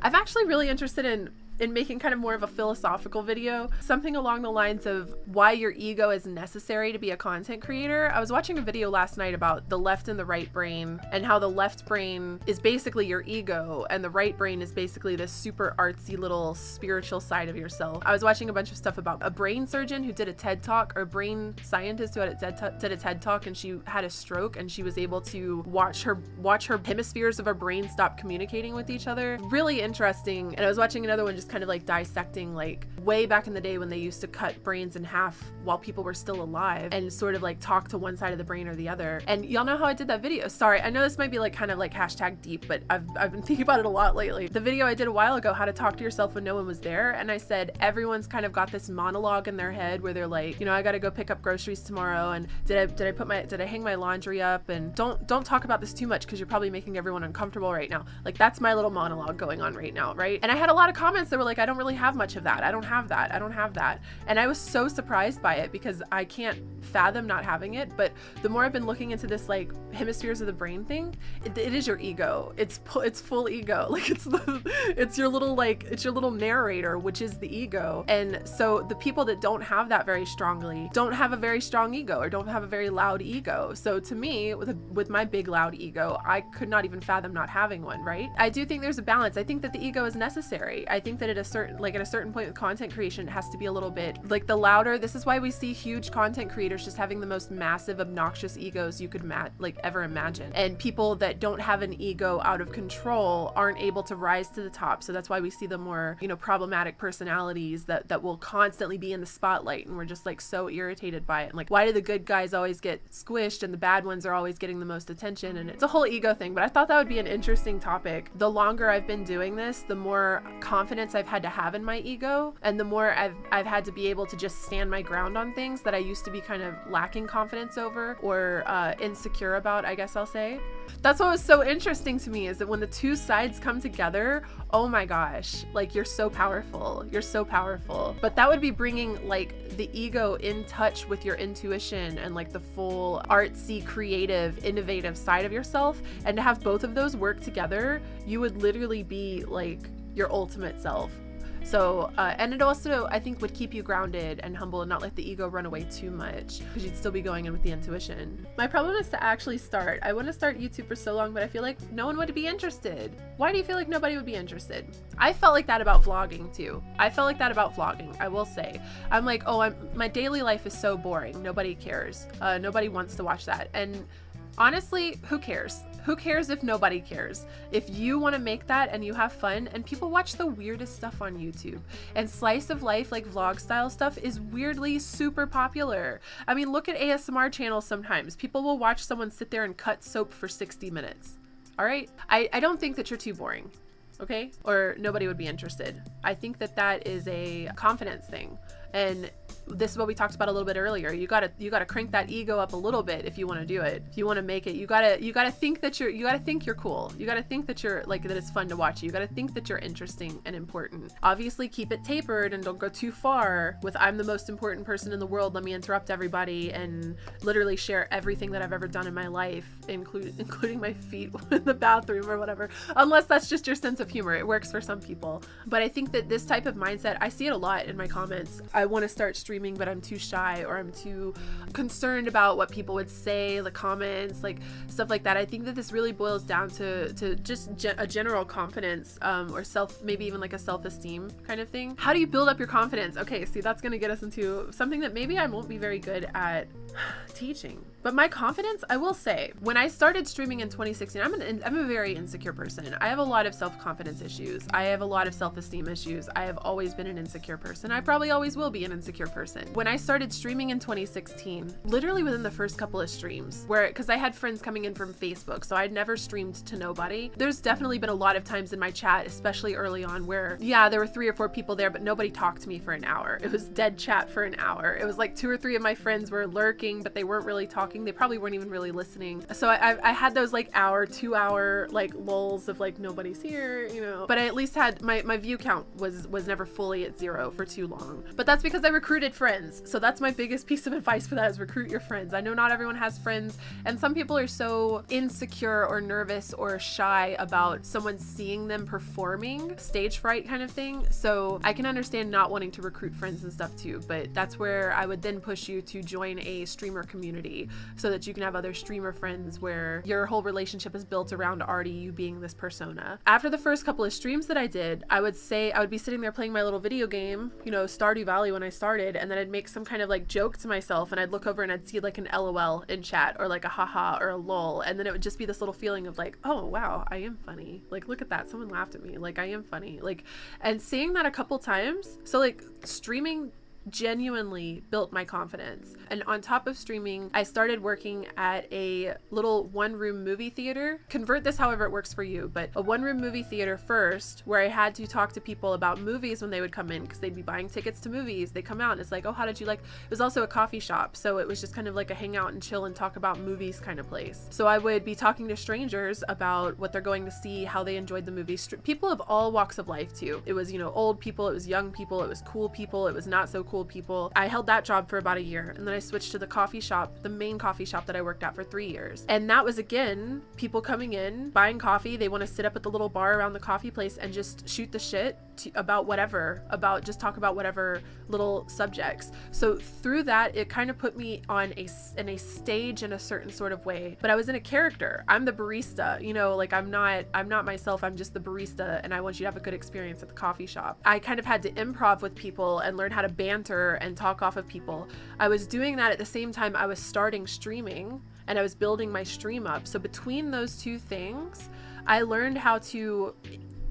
I'm actually really interested in making kind of more of a philosophical video, something along the lines of why your ego is necessary to be a content creator. I was watching a video last night about the left and the right brain, and how the left brain is basically your ego and the right brain is basically this super artsy little spiritual side of yourself. I was watching a bunch of stuff about a brain surgeon who did a TED talk, or brain scientist who did a TED talk, and she had a stroke and she was able to watch her hemispheres of her brain stop communicating with each other. Really interesting. And I was watching another one just kind of like dissecting like way back in the day when they used to cut brains in half while people were still alive and sort of like talk to one side of the brain or the other. And y'all know how I did that video. Sorry, I know this might be like kind of like hashtag deep, but I've been thinking about it a lot lately. The video I did a while ago, how to talk to yourself when no one was there, and I said everyone's kind of got this monologue in their head where they're like, you know, I gotta go pick up groceries tomorrow, and did I hang my laundry up, and don't talk about this too much because you're probably making everyone uncomfortable right now. Like, that's my little monologue going on right now, right? And I had a lot of comments that were like, I don't really have much of that. I don't have that. I don't have that. And I was so surprised by it because I can't fathom not having it. But the more I've been looking into this like hemispheres of the brain thing, it is your ego. It's full ego. Like it's your little narrator, which is the ego. And so the people that don't have that very strongly don't have a very strong ego, or don't have a very loud ego. So to me, with my big loud ego, I could not even fathom not having one, right? I do think there's a balance. I think that the ego is necessary. I think that at a certain point with content creation, it has to be a little bit like the louder. This is why we see huge content creators just having the most massive, obnoxious egos you could ever imagine. And people that don't have an ego out of control aren't able to rise to the top. So that's why we see the more, you know, problematic personalities that will constantly be in the spotlight, and we're just like so irritated by it. And like, why do the good guys always get squished and the bad ones are always getting the most attention? And it's a whole ego thing, but I thought that would be an interesting topic. The longer I've been doing this, the more confidence I've had to have in my ego, and the more I've had to be able to just stand my ground on things that I used to be kind of lacking confidence over, or insecure about, I guess I'll say. That's what was so interesting to me, is that when the two sides come together, oh my gosh, like you're so powerful. You're so powerful. But that would be bringing like the ego in touch with your intuition and like the full artsy, creative, innovative side of yourself. And to have both of those work together, you would literally be like your ultimate self. So, and it also, I think, would keep you grounded and humble and not let the ego run away too much, because you'd still be going in with the intuition. My problem is to actually start. I want to start YouTube for so long, but I feel like no one would be interested. Why do you feel like nobody would be interested? I felt like that about vlogging too. I felt like that about vlogging, I will say. I'm like, oh, my daily life is so boring. Nobody cares. Nobody wants to watch that. And honestly, who cares? Who cares if nobody cares? If you want to make that and you have fun, and people watch the weirdest stuff on YouTube, and slice of life, like vlog style stuff, is weirdly super popular. I mean, look at ASMR channels sometimes. People will watch someone sit there and cut soap for 60 minutes. All right? I don't think that you're too boring, okay? Or nobody would be interested. I think that that is a confidence thing. And this is what we talked about a little bit earlier. You gotta crank that ego up a little bit if you want to do it. If you want to make it, you gotta think that you gotta think you're cool. You gotta think that you're like, that it's fun to watch you. You gotta think that you're interesting and important. Obviously, keep it tapered and don't go too far with I'm the most important person in the world. Let me interrupt everybody and literally share everything that I've ever done in my life, including my feet in the bathroom or whatever. Unless that's just your sense of humor. It works for some people. But I think that this type of mindset, I see it a lot in my comments. I want to start streaming, but I'm too shy, or I'm too concerned about what people would say, the comments, like stuff like that. I think that this really boils down to just a general confidence, or maybe even like a self-esteem kind of thing. How do you build up your confidence? Okay, see, that's going to get us into something that maybe I won't be very good at teaching. But my confidence, I will say, when I started streaming in 2016, I'm a very insecure person. I have a lot of self-confidence issues. I have a lot of self-esteem issues. I have always been an insecure person. I probably always will be an insecure person. When I started streaming in 2016, literally within the first couple of streams, because I had friends coming in from Facebook, so I'd never streamed to nobody. There's definitely been a lot of times in my chat, especially early on, where, yeah, there were 3 or 4 people there, but nobody talked to me for an hour. It was dead chat for an hour. It was like 2 or 3 of my friends were lurking, but they weren't really talking. They probably weren't even really listening. So I had those like 2-hour like lulls of like nobody's here, you know. But I at least had my view count was never fully at 0 for too long. But that's because I recruited friends. So that's my biggest piece of advice for that, is recruit your friends. I know not everyone has friends, and some people are so insecure or nervous or shy about someone seeing them performing, stage fright kind of thing. So I can understand not wanting to recruit friends and stuff too, but that's where I would then push you to join a streamer community so that you can have other streamer friends where your whole relationship is built around already you being this persona. After the first couple of streams that I did, I would be sitting there playing my little video game, you know, Stardew Valley when I started, and then I'd make some kind of like joke to myself, and I'd look over and I'd see like an LOL in chat, or like a haha or a lol, and then it would just be this little feeling of like, oh wow, I am funny. Like, look at that, someone laughed at me. Like, I am funny. Like, and seeing that a couple times, so like streaming genuinely built my confidence. And on top of streaming, I started working at a little one-room movie theater. Convert this however it works for you, but a one-room movie theater first, where I had to talk to people about movies when they would come in, because they'd be buying tickets to movies. They come out and it's like, oh, how did you like? It was also a coffee shop, so it was just kind of like a hang out and chill and talk about movies kind of place. So I would be talking to strangers about what they're going to see, how they enjoyed the movie. People of all walks of life too. It was, you know, old people, it was young people, it was cool people, it was not so cool people. I held that job for about a year, and then I switched to the coffee shop, the main coffee shop that I worked at for 3 years. And that was, again, people coming in, buying coffee. They want to sit up at the little bar around the coffee place and just shoot the shit about just talk about whatever little subjects. So through that, it kind of put me on in a stage in a certain sort of way, but I was in a character. I'm the barista, you know, like I'm not myself. I'm just the barista, and I want you to have a good experience at the coffee shop. I kind of had to improv with people and learn how to banter and talk off of people. I was doing that at the same time I was starting streaming, and I was building my stream up. So between those two things, I learned how to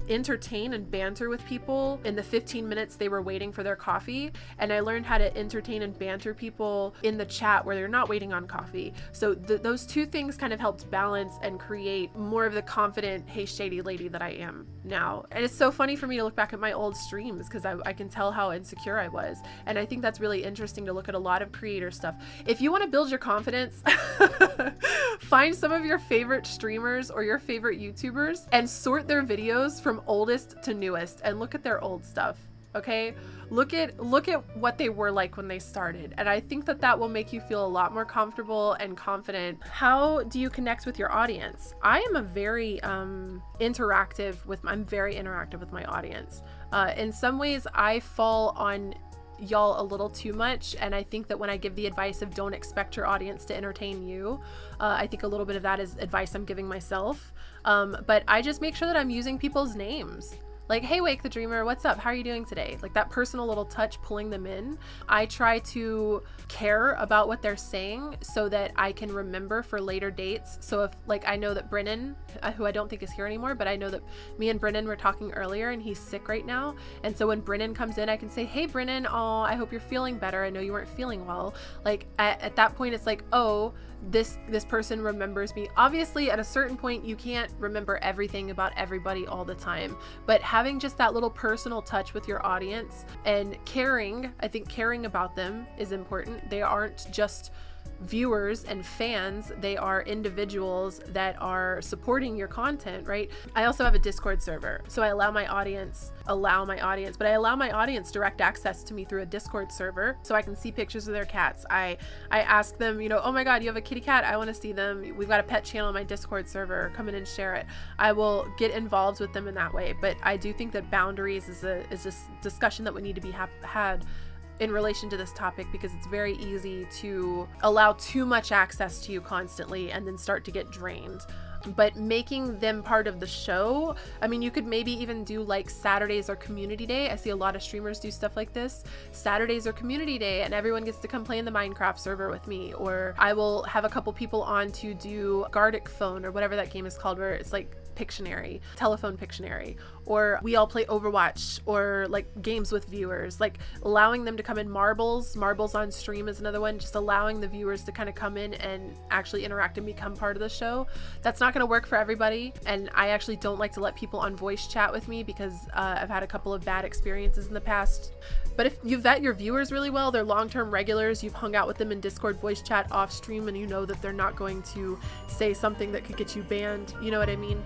entertain and banter with people in the 15 minutes they were waiting for their coffee, and I learned how to entertain and banter people in the chat where they're not waiting on coffee. So those two things kind of helped balance and create more of the confident, hey shady lady that I am now. And it's so funny for me to look back at my old streams, because I can tell how insecure I was, and I think that's really interesting to look at a lot of creator stuff. If you want to build your confidence, find some of your favorite streamers or your favorite YouTubers and sort their videos from oldest to newest and look at their old stuff. Okay, look at what they were like when they started, and I think that will make you feel a lot more comfortable and confident. How do you connect with your audience? I am a very interactive with my audience. In some ways I fall on y'all a little too much, and I think that when I give the advice of don't expect your audience to entertain you, I think a little bit of that is advice I'm giving myself, but I just make sure that I'm using people's names. Like, hey, Wake the Dreamer, what's up? How are you doing today? Like that personal little touch, pulling them in. I try to care about what they're saying so that I can remember for later dates. So if, like, I know that Brennan, who I don't think is here anymore, but I know that me and Brennan were talking earlier and he's sick right now. And so when Brennan comes in, I can say, hey, Brennan, oh, I hope you're feeling better. I know you weren't feeling well. Like at that point, it's like, oh, this person remembers me. Obviously, at a certain point, you can't remember everything about everybody all the time, but having just that little personal touch with your audience and caring, I think caring about them is important. They aren't just viewers and fans, they are individuals that are supporting your content, right? I also have a Discord server, so I allow my audience direct access to me through a Discord server, so I can see pictures of their cats. I ask them, you know, oh my god, you have a kitty cat, I want to see them. We've got a pet channel on my Discord server, come in and share it. I will get involved with them in that way. But I do think that boundaries is a discussion that would need to be had in relation to this topic, because it's very easy to allow too much access to you constantly and then start to get drained. But making them part of the show, I mean, you could maybe even do like Saturdays or community day. I see a lot of streamers do stuff like this. Saturdays or community day, and everyone gets to come play in the Minecraft server with me. Or I will have a couple people on to do Gardic Phone or whatever that game is called, where it's like Pictionary, telephone Pictionary, or we all play Overwatch, or like games with viewers, like allowing them to come in. Marbles on stream is another one, just allowing the viewers to kind of come in and actually interact and become part of the show. That's not going to work for everybody, and I actually don't like to let people on voice chat with me, because I've had a couple of bad experiences in the past. But if you vet your viewers really well, they're long-term regulars, you've hung out with them in Discord voice chat off stream, and you know that they're not going to say something that could get you banned, you know what I mean?